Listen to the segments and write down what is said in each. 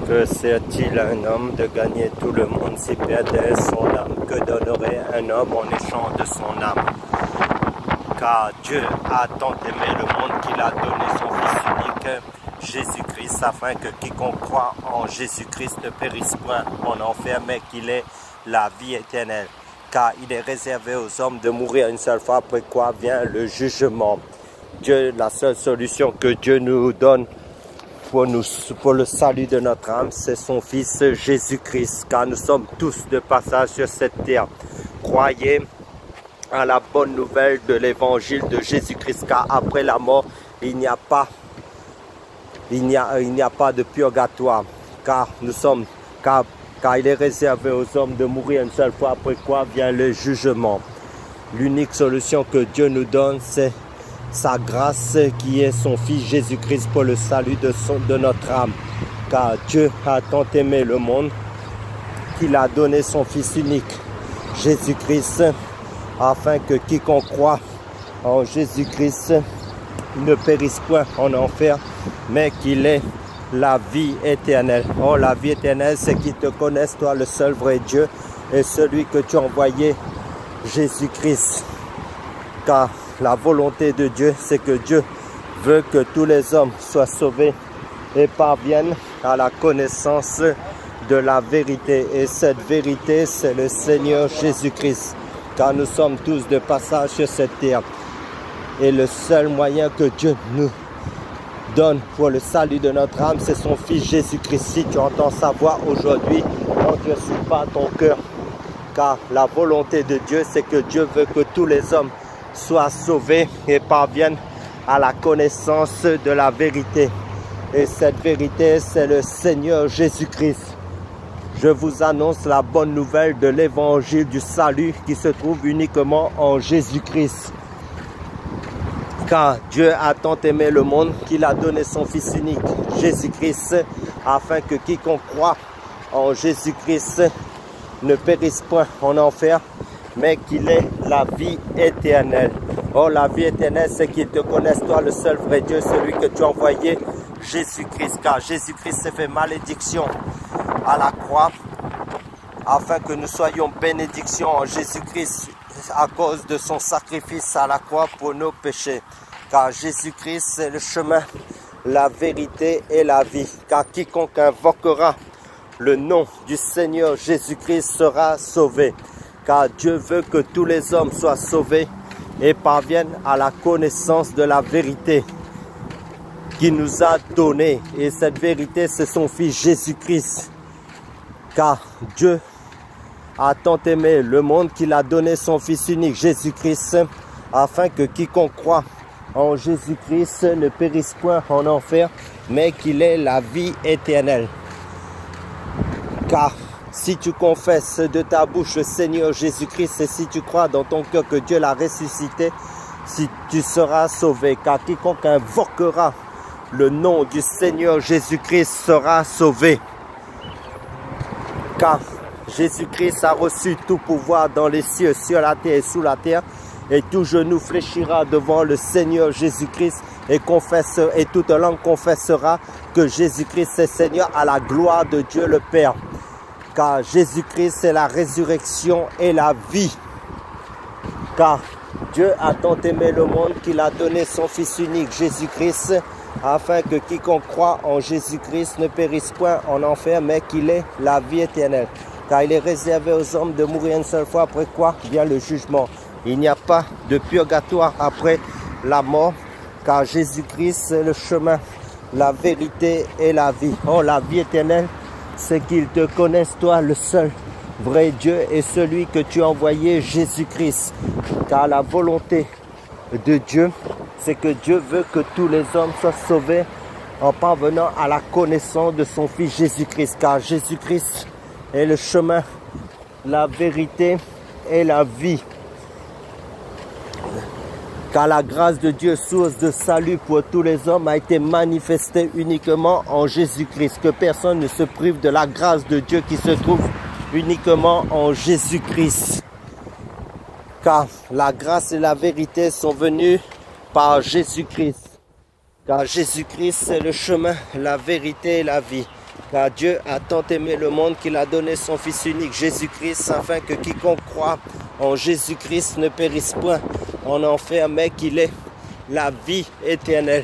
Que sert-il un homme de gagner tout le monde s'il perdait son âme? Que donnerait un homme en échange de son âme? Car Dieu a tant aimé le monde qu'il a donné son Fils unique, Jésus-Christ, afin que quiconque croit en Jésus-Christ ne périsse point en enfer, mais qu'il ait la vie éternelle. Car il est réservé aux hommes de mourir une seule fois, après quoi vient le jugement. Dieu, la seule solution que Dieu nous donne pour le salut de notre âme, c'est son Fils Jésus-Christ, car nous sommes tous de passage sur cette terre. Croyez à la bonne nouvelle de l'évangile de Jésus-Christ, car après la mort, il n'y a pas de purgatoire, car il est réservé aux hommes de mourir une seule fois, après quoi vient le jugement. L'unique solution que Dieu nous donne, c'est sa grâce qui est son Fils Jésus-Christ pour le salut de notre âme. Car Dieu a tant aimé le monde qu'il a donné son Fils unique, Jésus-Christ, afin que quiconque croit en Jésus-Christ ne périsse point en enfer, mais qu'il ait la vie éternelle. Oh, la vie éternelle, c'est qu'ils te connaissent, toi, le seul vrai Dieu, et celui que tu as envoyé, Jésus-Christ. Car la volonté de Dieu, c'est que Dieu veut que tous les hommes soient sauvés et parviennent à la connaissance de la vérité. Et cette vérité, c'est le Seigneur Jésus-Christ. Car nous sommes tous de passage sur cette terre. Et le seul moyen que Dieu nous donne pour le salut de notre âme, c'est son Fils Jésus-Christ. Si tu entends sa voix aujourd'hui, n'endurcis pas ton cœur. Car la volonté de Dieu, c'est que Dieu veut que tous les hommes soient sauvés et parviennent à la connaissance de la vérité. Et cette vérité, c'est le Seigneur Jésus-Christ. Je vous annonce la bonne nouvelle de l'évangile du salut qui se trouve uniquement en Jésus-Christ. Car Dieu a tant aimé le monde qu'il a donné son Fils unique, Jésus-Christ, afin que quiconque croit en Jésus-Christ ne périsse point en enfer, mais qu'il ait la vie éternelle. Oh, la vie éternelle, c'est qu'ils te connaissent, toi, le seul vrai Dieu, celui que tu as envoyé, Jésus-Christ. Car Jésus-Christ s'est fait malédiction à la croix, afin que nous soyons bénédiction en Jésus-Christ à cause de son sacrifice à la croix pour nos péchés. Car Jésus-Christ, c'est le chemin, la vérité et la vie. Car quiconque invoquera le nom du Seigneur Jésus-Christ sera sauvé. Car Dieu veut que tous les hommes soient sauvés et parviennent à la connaissance de la vérité qu'il nous a donnée. Et cette vérité, c'est son Fils Jésus-Christ. Car Dieu a tant aimé le monde qu'il a donné son Fils unique, Jésus-Christ, afin que quiconque croit en Jésus-Christ ne périsse point en enfer, mais qu'il ait la vie éternelle. Car si tu confesses de ta bouche le Seigneur Jésus-Christ et si tu crois dans ton cœur que Dieu l'a ressuscité, si tu seras sauvé. Car quiconque invoquera le nom du Seigneur Jésus-Christ sera sauvé. Car Jésus-Christ a reçu tout pouvoir dans les cieux, sur la terre et sous la terre. Et tout genou fléchira devant le Seigneur Jésus-Christ et toute langue confessera que Jésus-Christ est Seigneur à la gloire de Dieu le Père. Car Jésus-Christ est la résurrection et la vie. Car Dieu a tant aimé le monde qu'il a donné son Fils unique, Jésus-Christ, afin que quiconque croit en Jésus-Christ ne périsse point en enfer, mais qu'il ait la vie éternelle. Car il est réservé aux hommes de mourir une seule fois, après quoi vient le jugement. Il n'y a pas de purgatoire après la mort, car Jésus-Christ est le chemin, la vérité et la vie. Oh, la vie éternelle, c'est qu'ils te connaissent, toi, le seul vrai Dieu et celui que tu as envoyé, Jésus-Christ. Car la volonté de Dieu, c'est que Dieu veut que tous les hommes soient sauvés en parvenant à la connaissance de son Fils Jésus-Christ. Car Jésus-Christ est le chemin, la vérité et la vie. Car la grâce de Dieu, source de salut pour tous les hommes, a été manifestée uniquement en Jésus-Christ. Que personne ne se prive de la grâce de Dieu qui se trouve uniquement en Jésus-Christ. Car la grâce et la vérité sont venues par Jésus-Christ. Car Jésus-Christ, c'est le chemin, la vérité et la vie. Car Dieu a tant aimé le monde qu'il a donné son Fils unique, Jésus-Christ, afin que quiconque croit en Jésus-Christ ne périsse point en enfer, mais qu'il ait la vie éternelle.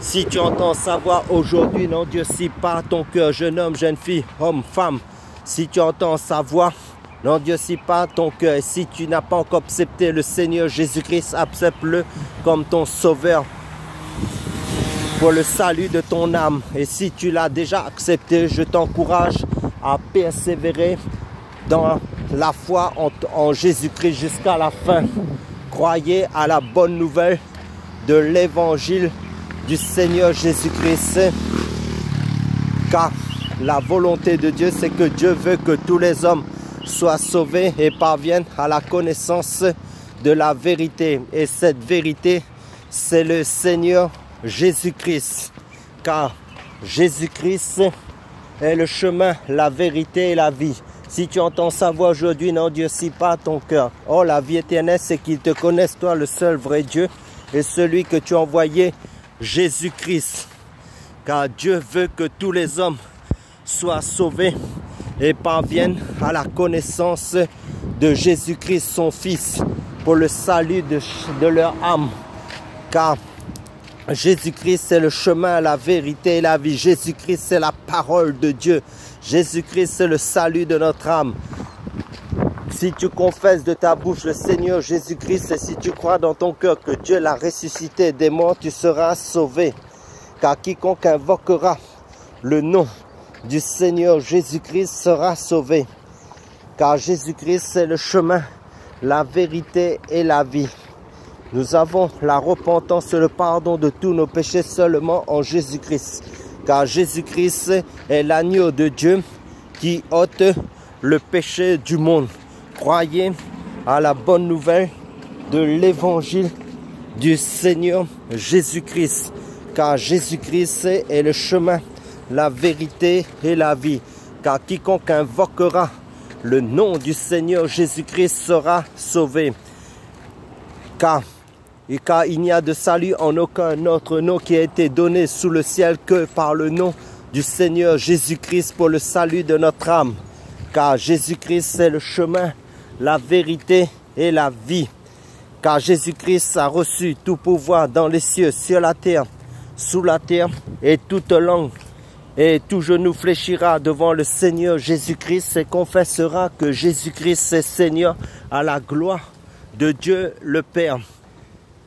Si tu entends sa voix aujourd'hui, n'endurcis pas ton cœur, jeune homme, jeune fille, homme, femme. Si tu entends sa voix, n'endurcis pas ton cœur. Et si tu n'as pas encore accepté le Seigneur Jésus-Christ, accepte-le comme ton sauveur pour le salut de ton âme. Et si tu l'as déjà accepté, je t'encourage à persévérer dans la foi en Jésus-Christ jusqu'à la fin. Croyez à la bonne nouvelle de l'évangile du Seigneur Jésus-Christ, car la volonté de Dieu, c'est que Dieu veut que tous les hommes soient sauvés et parviennent à la connaissance de la vérité. Et cette vérité, c'est le Seigneur Jésus-Christ, car Jésus-Christ est le chemin, la vérité et la vie. Si tu entends sa voix aujourd'hui, n'endurcis pas ton cœur. Oh, la vie éternelle, c'est qu'ils te connaissent, toi, le seul vrai Dieu, et celui que tu as envoyé, Jésus-Christ. Car Dieu veut que tous les hommes soient sauvés et parviennent à la connaissance de Jésus-Christ, son Fils, pour le salut de leur âme. Car Jésus-Christ, c'est le chemin, la vérité et la vie. Jésus-Christ, c'est la parole de Dieu. Jésus-Christ, c'est le salut de notre âme. Si tu confesses de ta bouche le Seigneur Jésus-Christ et si tu crois dans ton cœur que Dieu l'a ressuscité des morts, tu seras sauvé. Car quiconque invoquera le nom du Seigneur Jésus-Christ sera sauvé. Car Jésus-Christ, c'est le chemin, la vérité et la vie. Nous avons la repentance et le pardon de tous nos péchés seulement en Jésus-Christ. Car Jésus-Christ est l'agneau de Dieu qui ôte le péché du monde. Croyez à la bonne nouvelle de l'évangile du Seigneur Jésus-Christ. Car Jésus-Christ est le chemin, la vérité et la vie. Car quiconque invoquera le nom du Seigneur Jésus-Christ sera sauvé. Car il n'y a de salut en aucun autre nom qui a été donné sous le ciel que par le nom du Seigneur Jésus-Christ pour le salut de notre âme. Car Jésus-Christ, c'est le chemin, la vérité et la vie. Car Jésus-Christ a reçu tout pouvoir dans les cieux, sur la terre, sous la terre, et toute langue et tout genou fléchira devant le Seigneur Jésus-Christ et confessera que Jésus-Christ est Seigneur à la gloire de Dieu le Père.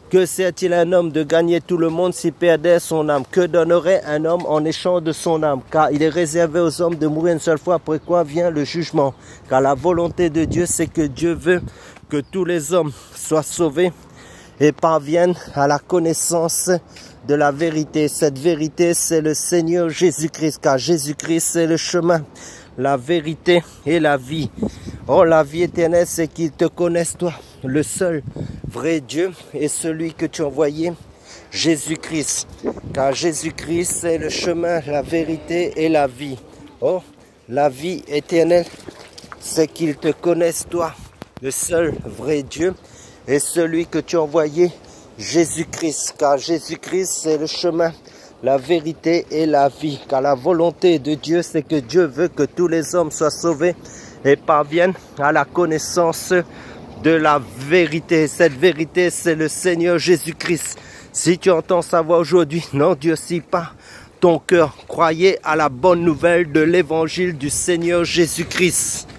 Que sert-il un homme de gagner tout le monde s'il perdait son âme? Que donnerait un homme en échange de son âme? Car il est réservé aux hommes de mourir une seule fois, après quoi vient le jugement. Car la volonté de Dieu, c'est que Dieu veut que tous les hommes soient sauvés et parviennent à la connaissance de la vérité. Cette vérité, c'est le Seigneur Jésus-Christ, car Jésus-Christ, c'est le chemin, la vérité et la vie. Oh, la vie éternelle, c'est qu'ils te connaissent, toi, le seul vrai Dieu et celui que tu as envoyé, Jésus-Christ. Car Jésus-Christ, c'est le chemin, la vérité et la vie. Oh, la vie éternelle, c'est qu'ils te connaissent, toi, le seul vrai Dieu et celui que tu as envoyé, Jésus-Christ. Car Jésus-Christ, c'est le chemin, la vérité et la vie. Car la volonté de Dieu, c'est que Dieu veut que tous les hommes soient sauvés et parviennent à la connaissance de la vérité. Cette vérité, c'est le Seigneur Jésus-Christ. Si tu entends sa voix aujourd'hui, n'endurcis pas ton cœur. Croyez à la bonne nouvelle de l'évangile du Seigneur Jésus-Christ.